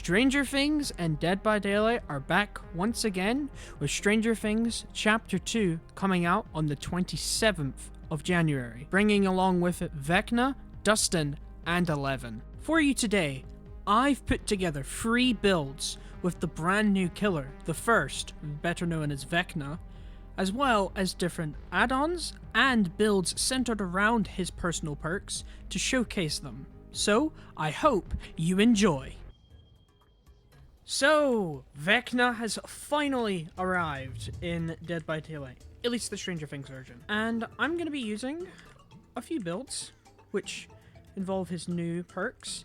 Stranger Things and Dead by Daylight are back once again with Stranger Things Chapter 2 coming out on the 27th of January, bringing along with it Vecna, Dustin and 11. For you today, I've put together 3 builds with the brand new killer, the first, better known as Vecna, as well as different add-ons and builds centered around his personal perks to showcase them. So, I hope you enjoy. So, Vecna has finally arrived in Dead by Daylight, at least the Stranger Things version. And I'm going to be using a few builds, which involve his new perks.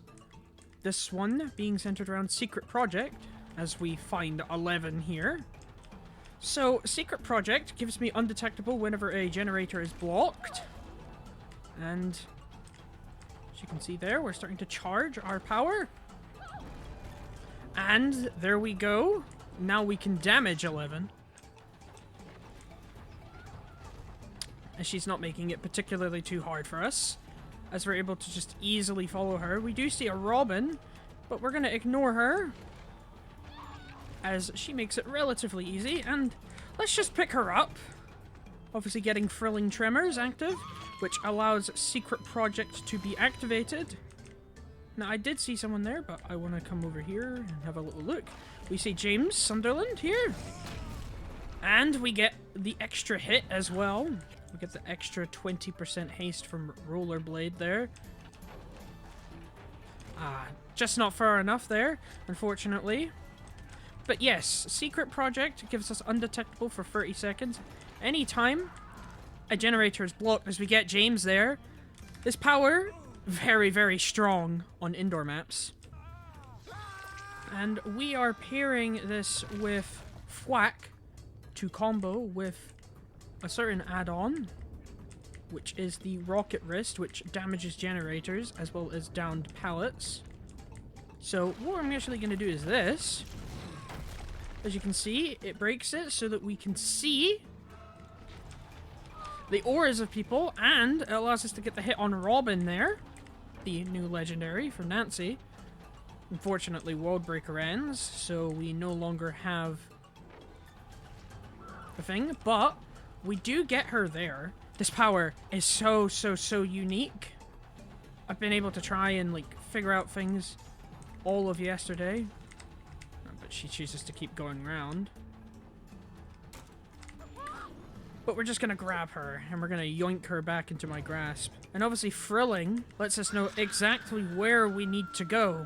This one being centered around Secret Project, as we find 11 here. So, Secret Project gives me undetectable whenever a generator is blocked. And, as you can see there, we're starting to charge our power. And there we go. Now we can damage 11. And she's not making it particularly too hard for us, as we're able to just easily follow her. We do see a Robin, but we're going to ignore her, as she makes it relatively easy. And let's just pick her up. Obviously getting Thrilling Tremors active, which allows Secret Project to be activated. Now, I did see someone there, but I want to come over here and have a little look. We see James Sunderland here. And we get the extra hit as well. We get the extra 20% haste from Rollerblade there. Just not far enough there, unfortunately. But yes, Secret Project gives us undetectable for 30 seconds. Anytime a generator is blocked, as we get James there, this power... very, very strong on indoor maps. And we are pairing this with Thwack to combo with a certain add-on, which is the Rocket Wrist, which damages generators as well as downed pallets. So what I'm actually going to do is this. As you can see, it breaks it so that we can see the auras of people, and it allows us to get the hit on Robin there, the new legendary from Nancy. Unfortunately, Worldbreaker ends, so we no longer have a thing, but we do get her there. This power is so unique. I've been able to try and, figure out things all of yesterday, but she chooses to keep going round. But we're just gonna grab her, and we're gonna yoink her back into my grasp. And obviously Thrilling lets us know exactly where we need to go.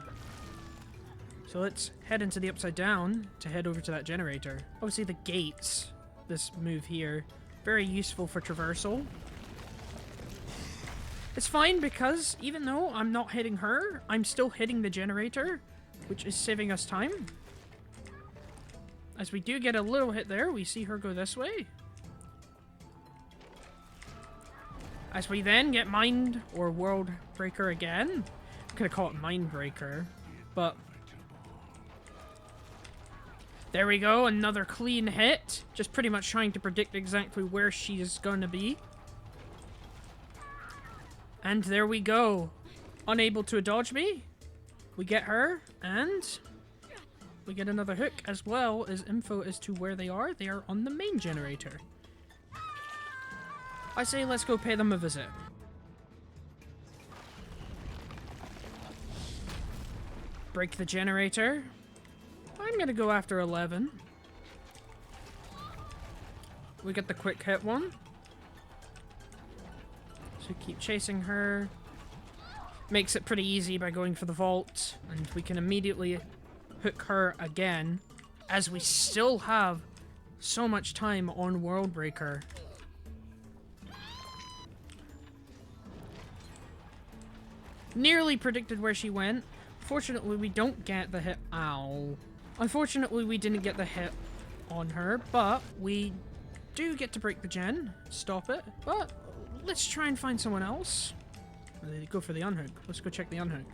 So let's head into the Upside Down to head over to that generator. Obviously the gates, this move here, very useful for traversal. It's fine because even though I'm not hitting her, I'm still hitting the generator, which is saving us time. As we do get a little hit there, we see her go this way. As we then get Mind or World Breaker again. I'm gonna call it Mind Breaker, but there we go, another clean hit. Just pretty much trying to predict exactly where she is gonna be. And there we go. Unable to dodge me. We get her, and we get another hook, as well as info as to where they are. They are on the main generator. I say let's go pay them a visit. Break the generator. I'm gonna go after 11. We get the quick hit one. So keep chasing her. Makes it pretty easy by going for the vault. And we can immediately hook her again, as we still have so much time on Worldbreaker. Nearly predicted where she went. Fortunately, we don't get the hit. Ow. Unfortunately, we didn't get the hit on her, but we do get to break the gen. Stop it. But let's try and find someone else. Go for the unhook. Let's go check the unhook.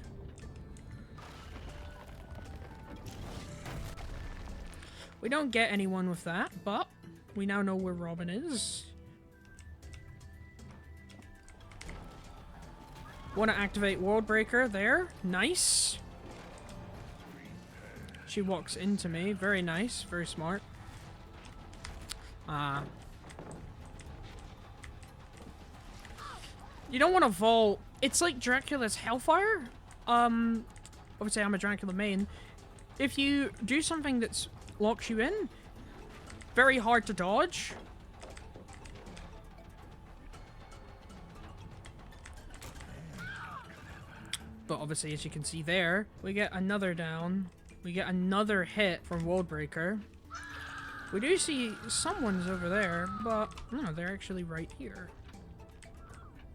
We don't get anyone with that, but we now know where Robin is. Want to activate Worldbreaker there. Nice. She walks into me. Very nice. Very smart. You don't want to vault. It's like Dracula's Hellfire. Obviously I'm a Dracula main. If you do something that locks you in, very hard to dodge. But obviously, as you can see there, we get another down. We get another hit from Worldbreaker. We do see someone's over there, but no, they're actually right here.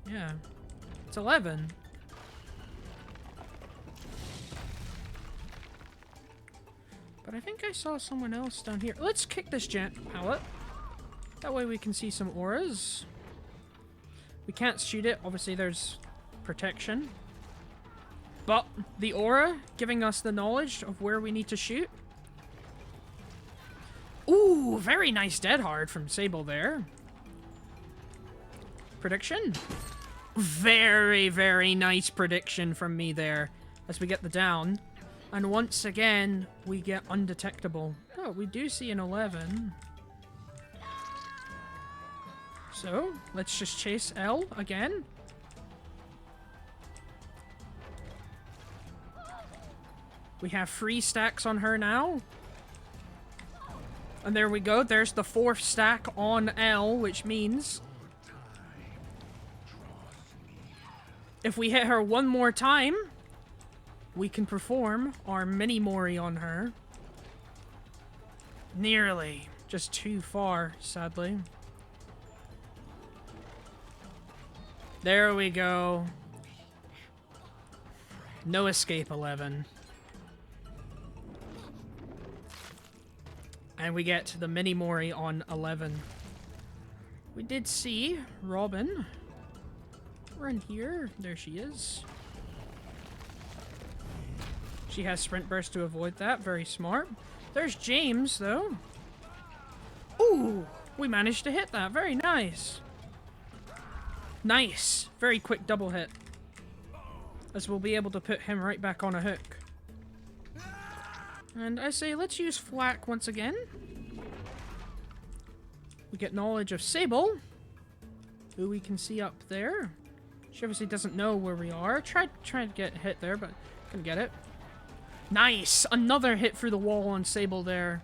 Yeah. It's 11. But I think I saw someone else down here. Let's kick this giant pallet. That way we can see some auras. We can't shoot it. Obviously, there's protection. But the aura giving us the knowledge of where we need to shoot. Ooh, very nice dead hard from Sable there. Prediction? Very, very nice prediction from me there as we get the down. And once again, we get undetectable. Oh, we do see an 11. So, let's just chase L again. We have 3 stacks on her now. And there we go. There's the 4th stack on L, which means if we hit her one more time, we can perform our mini Mori on her. Nearly. Just too far, sadly. There we go. No escape, 11. And we get the mini Mori on 11. We did see Robin run here. There she is. She has Sprint Burst to avoid that. Very smart. There's James, though. Ooh! We managed to hit that. Very nice. Nice. Very quick double hit. As we'll be able to put him right back on a hook. And I say, let's use Flak once again. We get knowledge of Sable, who we can see up there. She obviously doesn't know where we are. Tried to get hit there, but couldn't get it. Nice! Another hit through the wall on Sable there.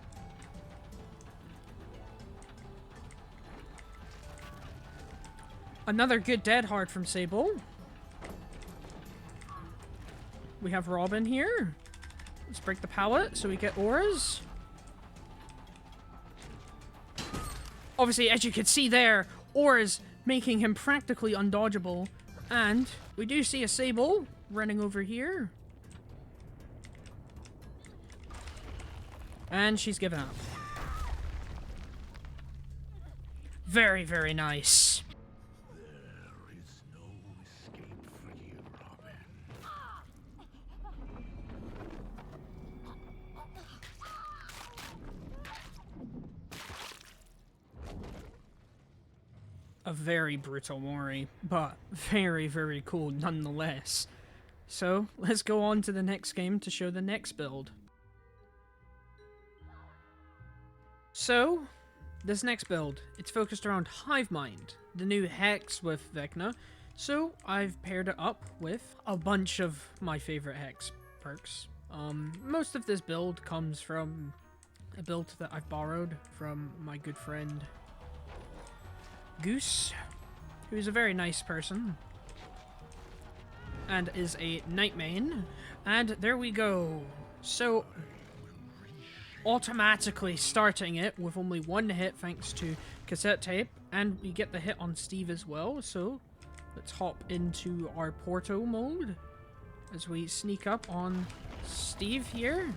Another good dead hard from Sable. We have Robin here. Let's break the pallet so we get auras. Obviously, as you can see there, auras making him practically undodgeable. And we do see a Sable running over here. And she's given up. Very, very nice. There is no escape for you, Robin. A very brutal Mori, but very, very cool nonetheless. So, let's go on to the next game to show the next build. So, this next build, it's focused around Hive Mind, the new Hex with Vecna. So, I've paired it up with a bunch of my favorite Hex perks. Most of this build comes from a build that I've borrowed from my good friend Goose, who's a very nice person and is a Night Main. And there we go. So, automatically starting it with only 1 hit thanks to cassette tape, and we get the hit on Steve as well. So let's hop into our Porto mode as we sneak up on Steve here.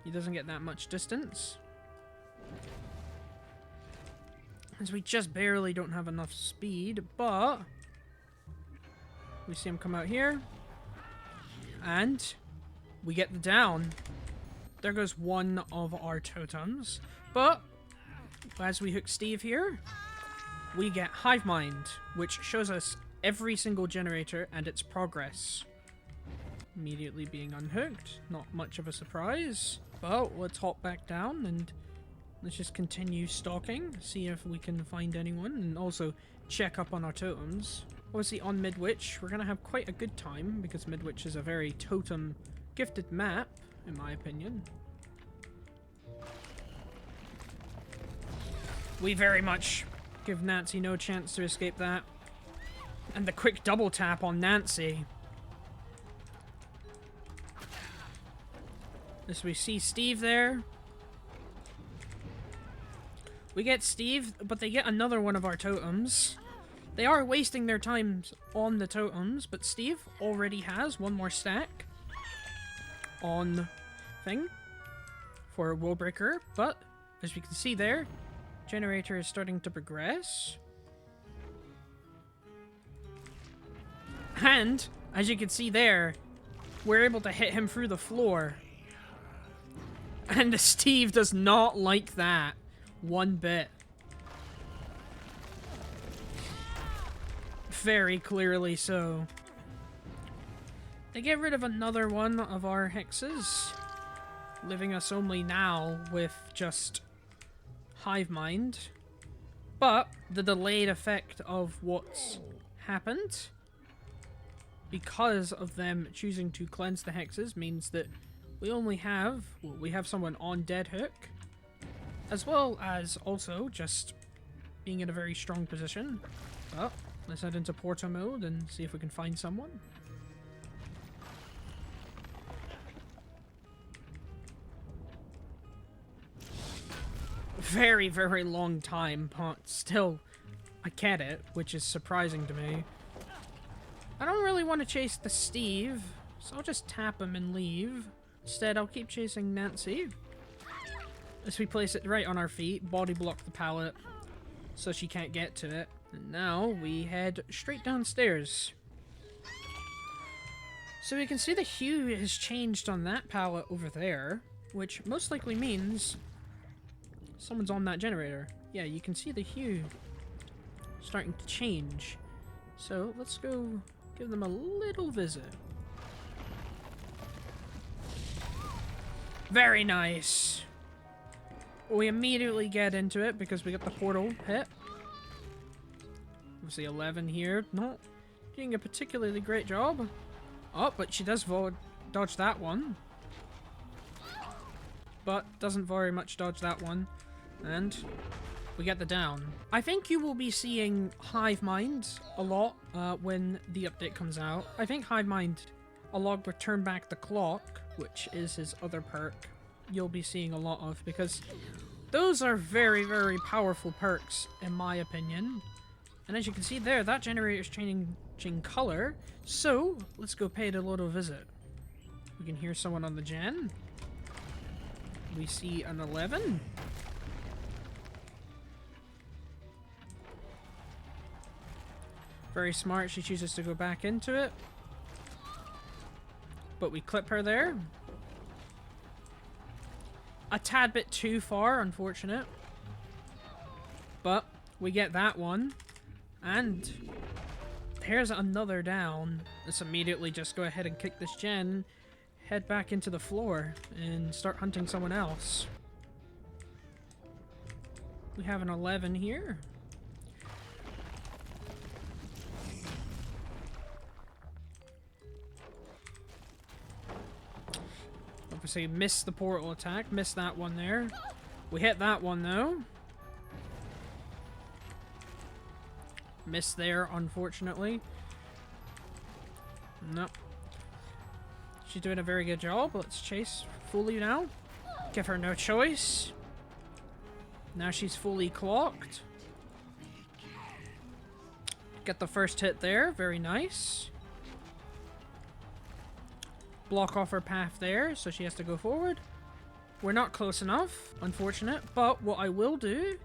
He doesn't get that much distance, as we just barely don't have enough speed, but we see him come out here and we get the down. There goes one of our totems. But as we hook Steve here, we get Hive Mind, which shows us every single generator and its progress. immediately being unhooked. Not much of a surprise. But let's hop back down and let's just continue stalking, see if we can find anyone, and also check up on our totems. Obviously on Midwich, we're going to have quite a good time because Midwich is a very totem gifted map, in my opinion. We very much give Nancy no chance to escape that. And the quick double tap on Nancy. As we see Steve there. We get Steve, but they get another one of our totems. They are wasting their time on the totems, but Steve already has one more stack on thing for a wall breaker. But as we can see there, generator is starting to progress. And as you can see there, we're able to hit him through the floor. And Steve does not like that one bit. Very clearly so. They get rid of another one of our hexes, leaving us only now with just Hive Mind. But the delayed effect of what's happened, because of them choosing to cleanse the hexes, means that we only have, well, we have someone on dead hook, as well as also just being in a very strong position. Oh, let's head into Porto mode and see if we can find someone. Very, very long time, but still, I get it, which is surprising to me. I don't really want to chase the Steve, so I'll just tap him and leave. Instead, I'll keep chasing Nancy. As we place it right on our feet, body block the pallet, so she can't get to it. And now we head straight downstairs. So we can see the hue has changed on that pallet over there, which most likely means someone's on that generator. Yeah, you can see the hue starting to change. So let's go give them a little visit. Very nice. We immediately get into it because we got the portal hit. Obviously 11 here, not doing a particularly great job. Oh, but she does dodge that one. But doesn't very much dodge that one. And we get the down. I think you will be seeing Hive Mind a lot when the update comes out. I think Hive Mind, along with Turn Back the Clock, which is his other perk, you'll be seeing a lot of, because those are very, very powerful perks, in my opinion. And as you can see there, that generator is changing color, so let's go pay it a little visit. We can hear someone on the gen. We see an 11. Very smart, she chooses to go back into it. But we clip her there. A tad bit too far, unfortunate. But we get that one. And here's another down. Let's immediately just go ahead and kick this gen, head back into the floor, and start hunting someone else. We have an 11 here. Obviously missed the portal attack, missed that one there. We hit that one though. Missed there, unfortunately. Nope. She's doing a very good job. Let's chase fully now. Give her no choice. Now she's fully clocked. Get the first hit there. Very nice. Block off her path there, so she has to go forward. We're not close enough, unfortunate, but what I will do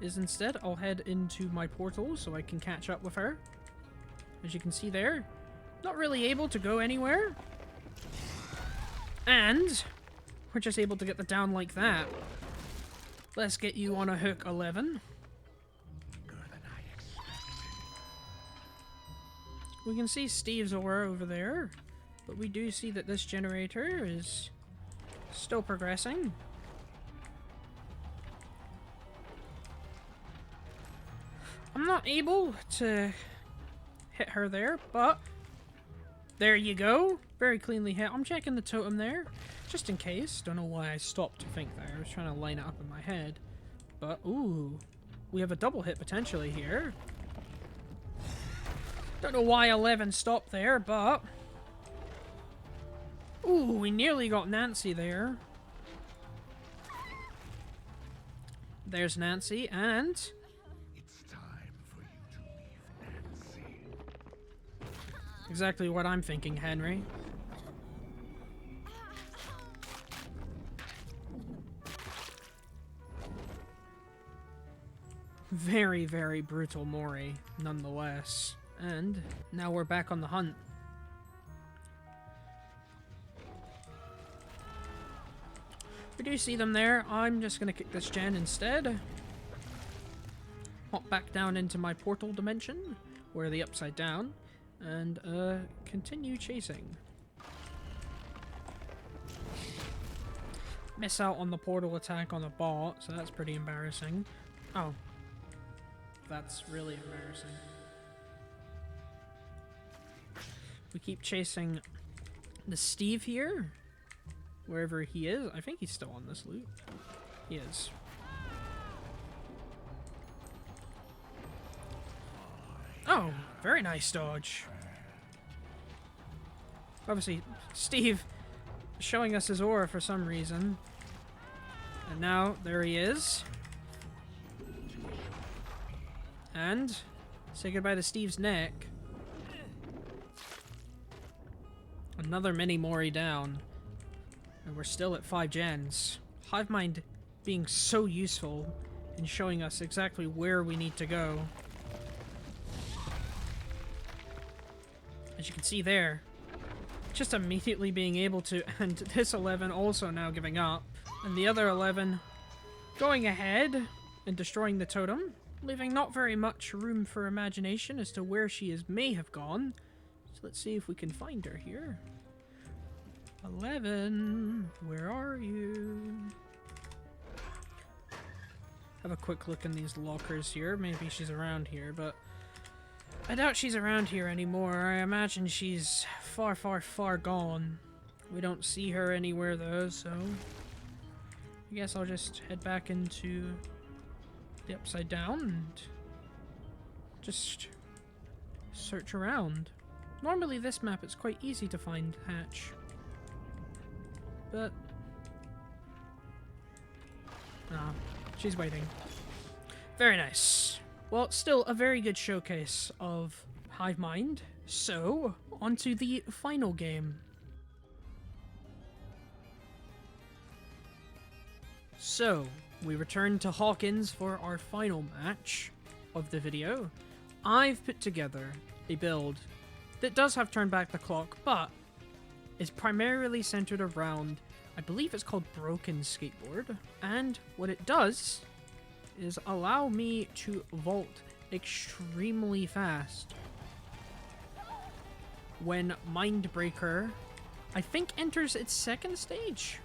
is instead I'll head into my portal so I can catch up with her. As you can see there, not really able to go anywhere. And we're just able to get the down like that. Let's get you on a hook, 11. We can see Steve's aura over there. But we do see that this generator is still progressing. I'm not able to hit her there, but there you go. Very cleanly hit. I'm checking the totem there, just in case. Don't know why I stopped to think there. I was trying to line it up in my head. But, ooh, we have a double hit potentially here. Don't know why 11 stopped there, but... Ooh, we nearly got Nancy there. There's Nancy, and... It's time for you to leave Nancy. Exactly what I'm thinking, Henry. Very, very brutal Mori, nonetheless. And now we're back on the hunt. We do see them there. I'm just gonna kick this gen instead. Hop back down into my portal dimension, where the upside down, and continue chasing. Miss out on the portal attack on the bot, so that's pretty embarrassing. Oh. That's really embarrassing. We keep chasing the Steve here, wherever he is. I think he's still on this loop. He is. Oh, very nice dodge. Obviously, Steve showing us his aura for some reason. And now, there he is. And say goodbye to Steve's neck. Another mini Mori down. And we're still at 5 gens. Hivemind being so useful in showing us exactly where we need to go. As you can see there, just immediately being able to, and this 11 also now giving up. And the other 11 going ahead and destroying the totem, leaving not very much room for imagination as to where she may have gone. So let's see if we can find her here. 11, where are you? Have a quick look in these lockers here. Maybe she's around here, but I doubt she's around here anymore. I imagine she's far, far, far gone. We don't see her anywhere though, so I guess I'll just head back into the upside down and just search around. Normally this map it's quite easy to find Hatch, but ah, she's waiting. Very nice. Well, still a very good showcase of Hivemind. So, onto the final game. So, we return to Hawkins for our final match of the video. I've put together a build that does have turn back the clock, but is primarily centered around, I believe it's called Broken Skateboard. And what it does is allow me to vault extremely fast when Mindbreaker, I think, enters its second stage.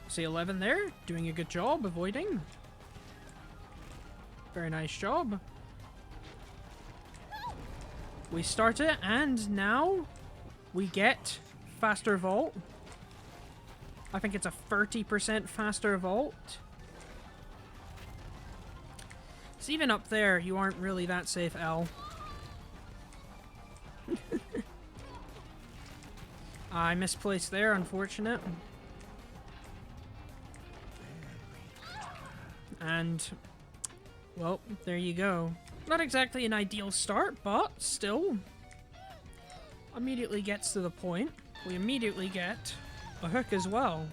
See 11 there, doing a good job avoiding. Very nice job. We start it, and now we get faster vault. I think it's a 30% faster vault. So even up there, you aren't really that safe, L. I misplaced there, unfortunate. And, well, there you go. Not exactly an ideal start, but still immediately gets to the point. We immediately get a hook as well.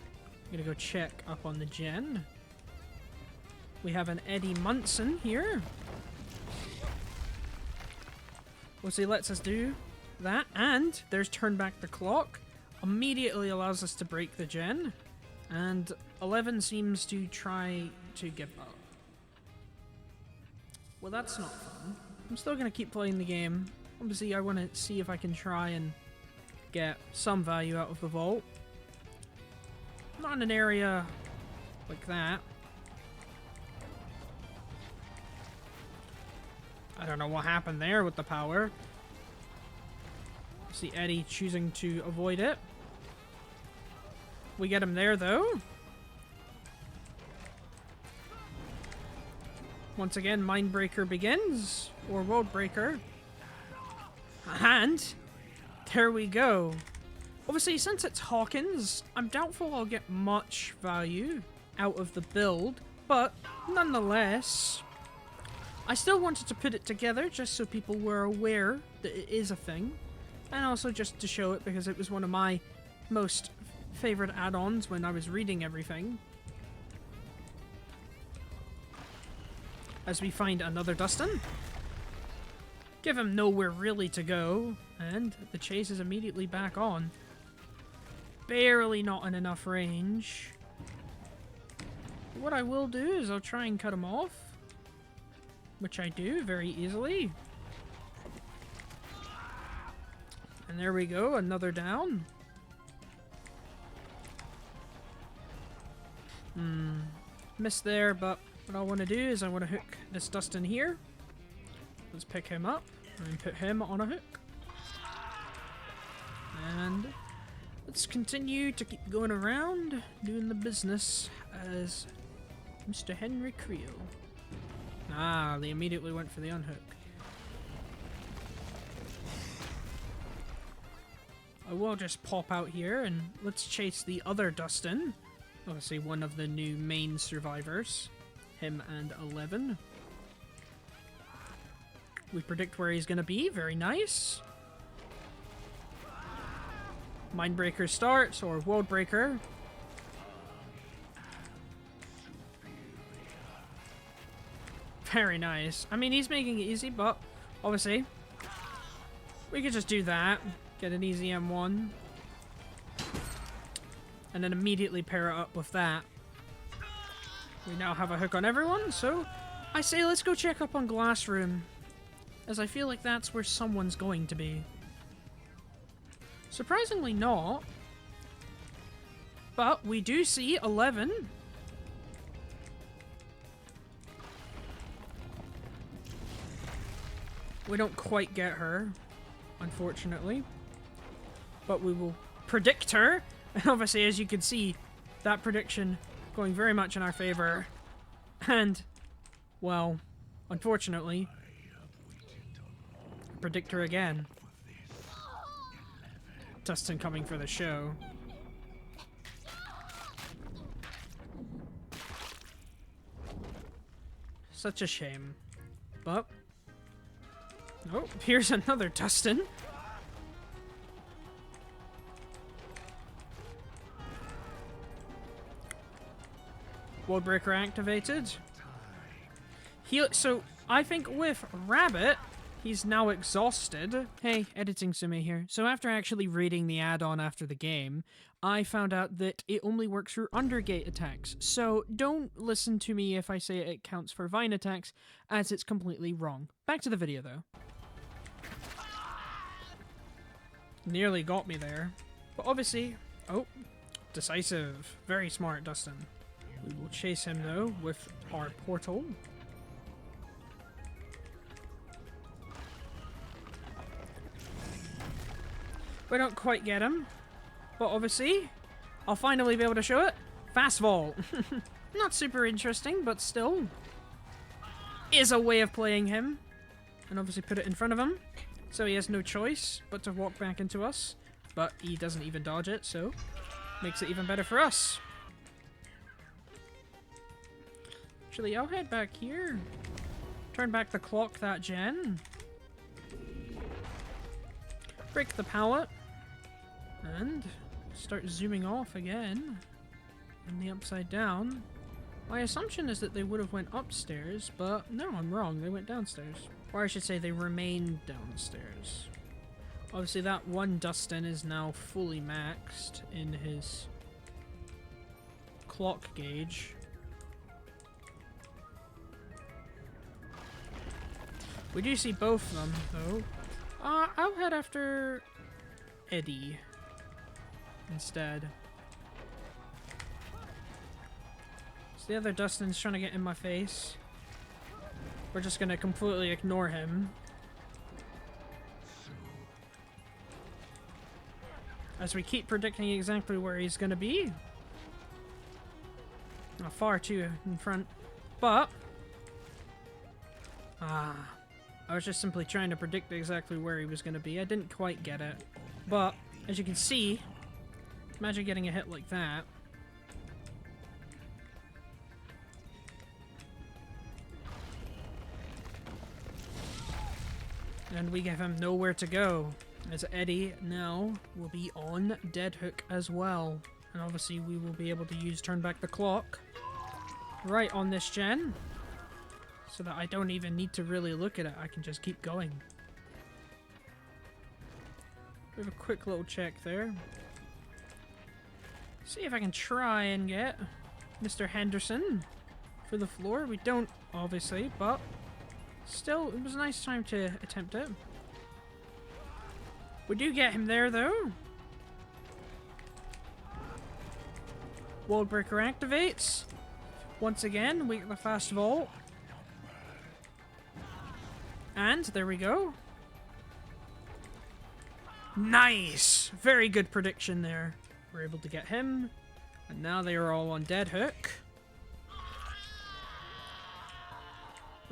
I'm gonna go check up on the gen. We have an Eddie Munson here. Well, so he lets us do that, and there's turn back the clock. Immediately allows us to break the gen, and 11 seems to try to give up. Well, that's not fun. I'm still gonna keep playing the game. Obviously, I want to see if I can try and get some value out of the vault. Not in an area like that. I don't know what happened there with the power. See Eddie choosing to avoid it. We get him there, though. Once again, Mindbreaker begins. Or World Breaker. And there we go. Obviously, since it's Hawkins, I'm doubtful I'll get much value out of the build. But nonetheless, I still wanted to put it together just so people were aware that it is a thing. And also just to show it because it was one of my most favorite add-ons when I was reading everything. As we find another Dustin. Give him nowhere really to go. And the chase is immediately back on. Barely not in enough range. What I will do is I'll try and cut him off. Which I do very easily. And there we go, another down. Missed there, but what I want to do is I want to hook this Dustin here. Let's pick him up and put him on a hook. And let's continue to keep going around, doing the business as Mr. Henry Creel. Ah, they immediately went for the unhook. I will just pop out here and let's chase the other Dustin. Obviously one of the new main survivors. Him and 11. We predict where he's gonna be. Very nice. Mindbreaker starts, or World Breaker. Very nice. I mean, he's making it easy, but obviously we could just do that. Get an easy M1. And then immediately pair it up with that. We now have a hook on everyone, so I say let's go check up on Glass Room. As I feel like that's where someone's going to be. Surprisingly not. But we do see 11. We don't quite get her, unfortunately. But we will predict her. And obviously, as you can see, that prediction going very much in our favor. And, well, unfortunately, I predict her again. Dustin coming for the show. Such a shame. But, oh, here's another Dustin. World Breaker activated. So, I think with Rabbit, he's now exhausted. Hey, Editing Sumi here. So after actually reading the add-on after the game, I found out that it only works for undergate attacks. So don't listen to me if I say it counts for Vine attacks, as it's completely wrong. Back to the video, though. Nearly got me there. But obviously... Oh, decisive. Very smart, Dustin. We will chase him, though, with our portal. We don't quite get him. But obviously, I'll finally be able to show it. Fast vault. Not super interesting, but still. Is a way of playing him. And obviously put it in front of him. So he has no choice but to walk back into us. But he doesn't even dodge it, so makes it even better for us. Actually, I'll head back here. Turn back the clock that gen. Break the pallet. And start zooming off again. In the upside down. My assumption is that they would have went upstairs, but no, I'm wrong. They went downstairs. Or I should say they remained downstairs. Obviously that one Dustin is now fully maxed in his clock gauge. We do see both of them, though. I'll head after Eddie instead. So the other Dustin's trying to get in my face. We're just gonna completely ignore him. As we keep predicting exactly where he's gonna be. Not far too in front. But I was just simply trying to predict exactly where he was gonna be. I didn't quite get it. But as you can see, imagine getting a hit like that. And we give him nowhere to go, as Eddie now will be on dead hook as well. And obviously we will be able to use turn back the clock right on this gen, so that I don't even need to really look at it, I can just keep going. We have a quick little check there. See if I can try and get Mr. Henderson for the floor. We don't, obviously, but still, it was a nice time to attempt it. We do get him there, though. World Breaker activates. Once again, we get the fast vault. And there we go. Nice! Very good prediction there. We're able to get him. And now they are all on dead hook.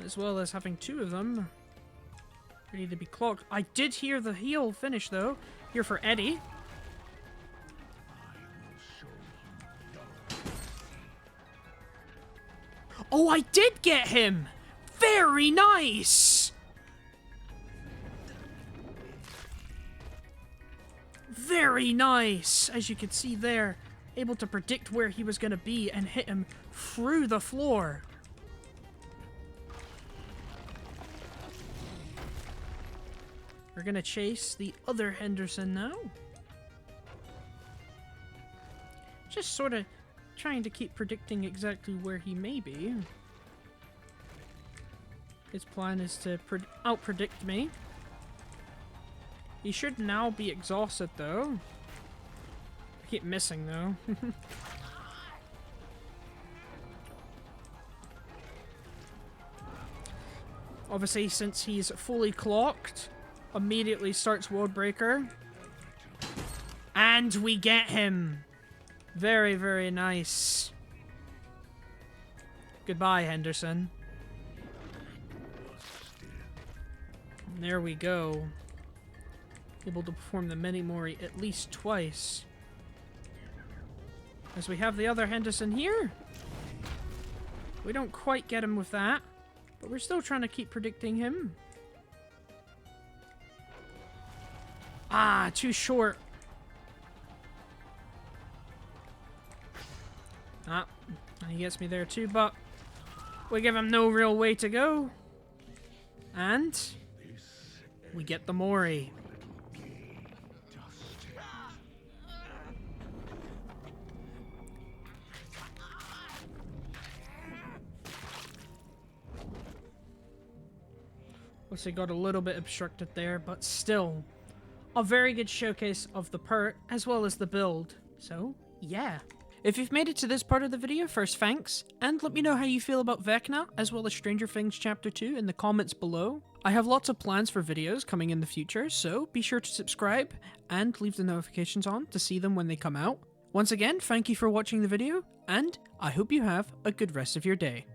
As well as having two of them ready to be clocked. I did hear the heal finish, though. Here for Eddie. Oh, I did get him! Very nice! Very nice! As you can see there, able to predict where he was going to be and hit him through the floor. We're going to chase the other Henderson now. Just sort of trying to keep predicting exactly where he may be. His plan is to out-predict me. He should now be exhausted, though. I keep missing, though. Obviously, since he's fully clocked, immediately starts World Breaker. And we get him! Very, very nice. Goodbye, Henderson. And there we go. Able to perform the mini-mori at least twice. As we have the other Henderson here. We don't quite get him with that, but we're still trying to keep predicting him. Ah, too short. Ah, and he gets me there too, but we give him no real way to go. And we get the Mori. Obviously got a little bit obstructed there, but still a very good showcase of the perk as well as the build. So, yeah. If you've made it to this part of the video, first thanks, and let me know how you feel about Vecna, as well as Stranger Things Chapter 2 in the comments below. I have lots of plans for videos coming in the future, so be sure to subscribe and leave the notifications on to see them when they come out. Once again, thank you for watching the video, and I hope you have a good rest of your day.